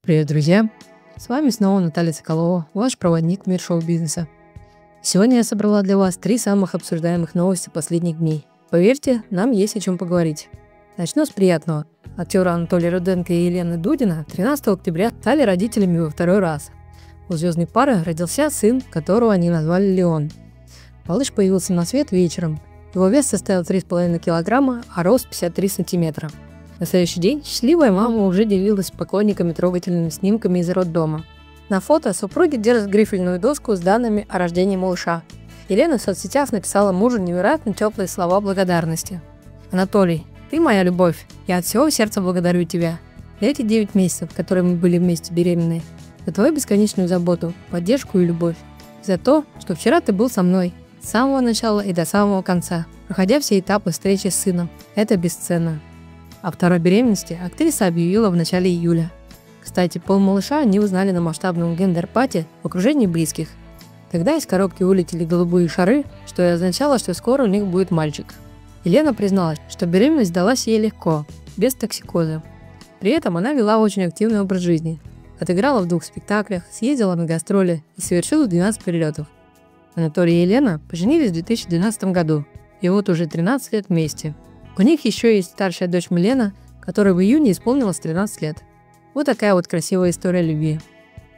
Привет, друзья! С вами снова Наталья Соколова, ваш проводник в мир шоу-бизнеса. Сегодня я собрала для вас 3 самых обсуждаемых новости последних дней. Поверьте, нам есть о чем поговорить. Начну с приятного. Актеры Анатолий Руденко и Елена Дудина 13 октября стали родителями во 2-й раз. У звездной пары родился сын, которого они назвали Леон. Малыш появился на свет вечером. Его вес составил 3,5 килограмма, а рост 53 сантиметра. На следующий день счастливая мама уже делилась с поклонниками трогательными снимками из роддома. На фото супруги держат грифельную доску с данными о рождении малыша. Елена в соцсетях написала мужу невероятно теплые слова благодарности. «Анатолий, ты моя любовь, я от всего сердца благодарю тебя за эти 9 месяцев, которые мы были вместе беременные, за твою бесконечную заботу, поддержку и любовь, за то, что вчера ты был со мной с самого начала и до самого конца, проходя все этапы встречи с сыном. Это бесценно». О второй беременности актриса объявила в начале июля. Кстати, пол малыша они узнали на масштабном гендер-пати в окружении близких. Тогда из коробки вылетели голубые шары, что и означало, что скоро у них будет мальчик. Елена призналась, что беременность далась ей легко, без токсикоза. При этом она вела очень активный образ жизни. Отыграла в 2 спектаклях, съездила на гастроли и совершила 12 перелетов. Анатолий и Елена поженились в 2012 году, и вот уже 13 лет вместе. У них еще есть старшая дочь Милена, которой в июне исполнилось 13 лет. Вот такая вот красивая история любви.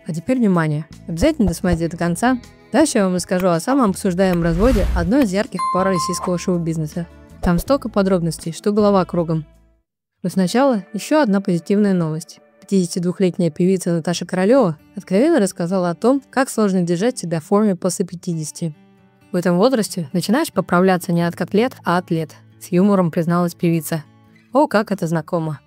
А теперь внимание, обязательно досмотрите до конца. Дальше я вам расскажу о самом обсуждаемом разводе одной из ярких пар российского шоу-бизнеса. Там столько подробностей, что голова кругом. Но сначала еще одна позитивная новость. 52-летняя певица Наташа Королева откровенно рассказала о том, как сложно держать себя в форме после 50. В этом возрасте начинаешь поправляться не от котлет, а от лет. С юмором призналась певица. О, как это знакомо.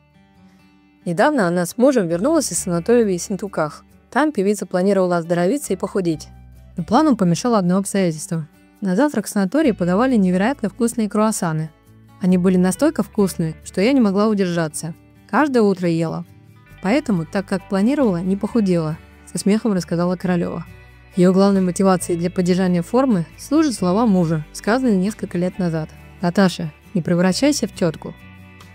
Недавно она с мужем вернулась из санатория в Ессентуках. Там певица планировала оздоровиться и похудеть. Но плану помешало одно обстоятельство. На завтрак в санатории подавали невероятно вкусные круассаны. Они были настолько вкусные, что я не могла удержаться. Каждое утро ела. Поэтому, так как планировала, не похудела, со смехом рассказала Королева. Ее главной мотивацией для поддержания формы служат слова мужа, сказанные несколько лет назад. «Наташа, не превращайся в тетку».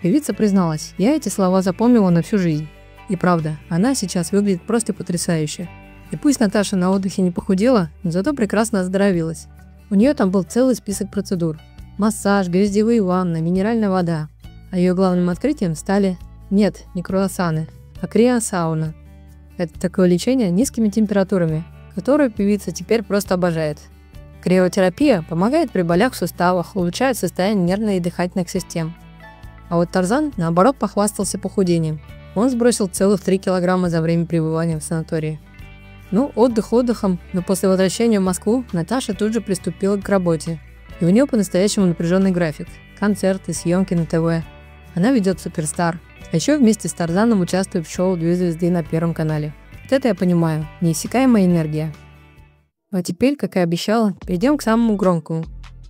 Певица призналась, я эти слова запомнила на всю жизнь. И правда, она сейчас выглядит просто потрясающе. И пусть Наташа на отдыхе не похудела, но зато прекрасно оздоровилась. У нее там был целый список процедур. Массаж, грязевые ванны, минеральная вода. А ее главным открытием стали, нет, не круассаны, а криосауна. Это такое лечение низкими температурами, которое певица теперь просто обожает. Криотерапия помогает при болях в суставах, улучшает состояние нервной и дыхательных систем. А вот Тарзан, наоборот, похвастался похудением. Он сбросил целых 3 килограмма за время пребывания в санатории. Отдых отдыхом, но после возвращения в Москву Наташа тут же приступила к работе. И у нее по-настоящему напряженный график. Концерты, съемки на ТВ. Она ведет Суперстар. А еще вместе с Тарзаном участвует в шоу «2 звезды» на Первом канале. Вот это я понимаю. Неиссякаемая энергия. А теперь, как и обещала, перейдем к самому громкому.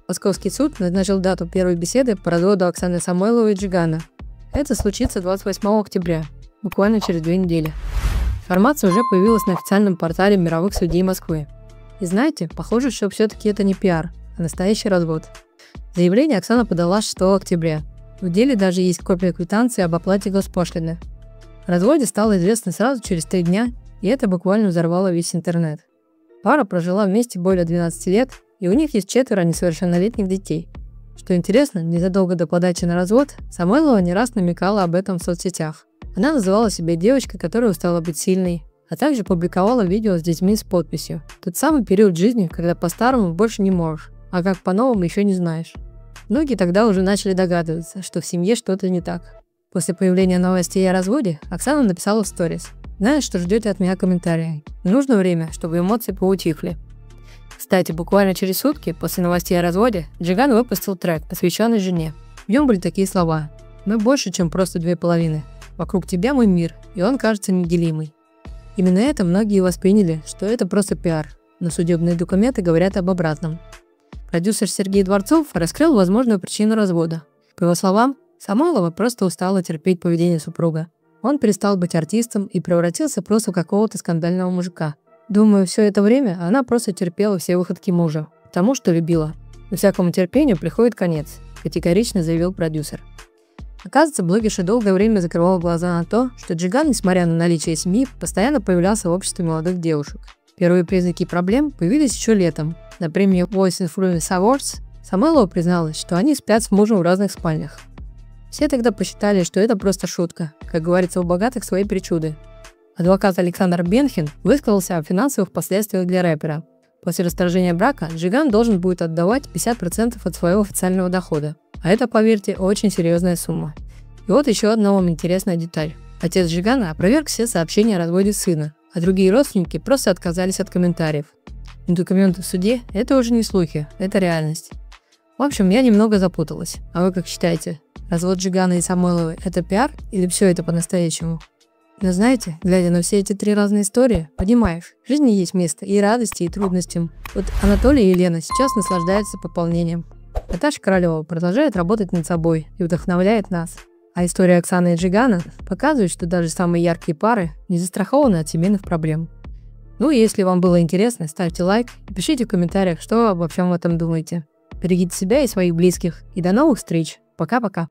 Московский суд назначил дату первой беседы по разводу Оксаны Самойловой и Джигана. Это случится 28 октября, буквально через 2 недели. Информация уже появилась на официальном портале мировых судей Москвы. И знаете, похоже, что все-таки это не пиар, а настоящий развод. Заявление Оксана подала 6 октября. В деле даже есть копия квитанции об оплате госпошлины. О разводе стало известно сразу через 3 дня, и это буквально взорвало весь интернет. Пара прожила вместе более 12 лет, и у них есть 4 несовершеннолетних детей. Что интересно, незадолго до подачи на развод Самойлова не раз намекала об этом в соцсетях. Она называла себя девочкой, которая устала быть сильной, а также публиковала видео с детьми с подписью «Тот самый период жизни, когда по-старому больше не можешь, а как по-новому еще не знаешь». Многие тогда уже начали догадываться, что в семье что-то не так. После появления новостей о разводе Оксана написала в сторис: «Знаешь, что ждете от меня комментарии. Нужно время, чтобы эмоции поутихли». Кстати, буквально через сутки после новостей о разводе Джиган выпустил трек, посвященный жене. В нем были такие слова: «Мы больше, чем просто 2 половины. Вокруг тебя мой мир, и он кажется неделимый». Именно это многие восприняли, что это просто пиар, но судебные документы говорят об обратном. Продюсер Сергей Дворцов раскрыл возможную причину развода. По его словам, Самойлова просто устала терпеть поведение супруга. Он перестал быть артистом и превратился просто в какого-то скандального мужика. Думаю, все это время она просто терпела все выходки мужа, потому что любила. Но всякому терпению приходит конец, категорично заявил продюсер. Оказывается, блогерша долгое время закрывала глаза на то, что Джиган, несмотря на наличие семьи, постоянно появлялся в обществе молодых девушек. Первые признаки проблем появились еще летом. На премии Voice Influence Awards Самойлова призналась, что они спят с мужем в разных спальнях. Все тогда посчитали, что это просто шутка, как говорится, у богатых свои причуды. Адвокат Александр Бенхин высказался о финансовых последствиях для рэпера. После расторжения брака Джиган должен будет отдавать 50% от своего официального дохода. А это, поверьте, очень серьезная сумма. И вот еще одна вам интересная деталь. Отец Джигана опроверг все сообщения о разводе сына, а другие родственники просто отказались от комментариев. И документы в суде – это уже не слухи, это реальность. В общем, я немного запуталась. А вы как считаете, развод Джигана и Самойловой – это пиар или все это по-настоящему? Но знаете, глядя на все эти три разные истории, понимаешь, в жизни есть место и радости, и трудностям. Вот Анатолий и Елена сейчас наслаждаются пополнением. Наташа Королева продолжает работать над собой и вдохновляет нас. А история Оксаны и Джигана показывает, что даже самые яркие пары не застрахованы от семейных проблем. Ну и если вам было интересно, ставьте лайк и пишите в комментариях, что вы обо всем этом думаете. Берегите себя и своих близких. И до новых встреч. Пока-пока.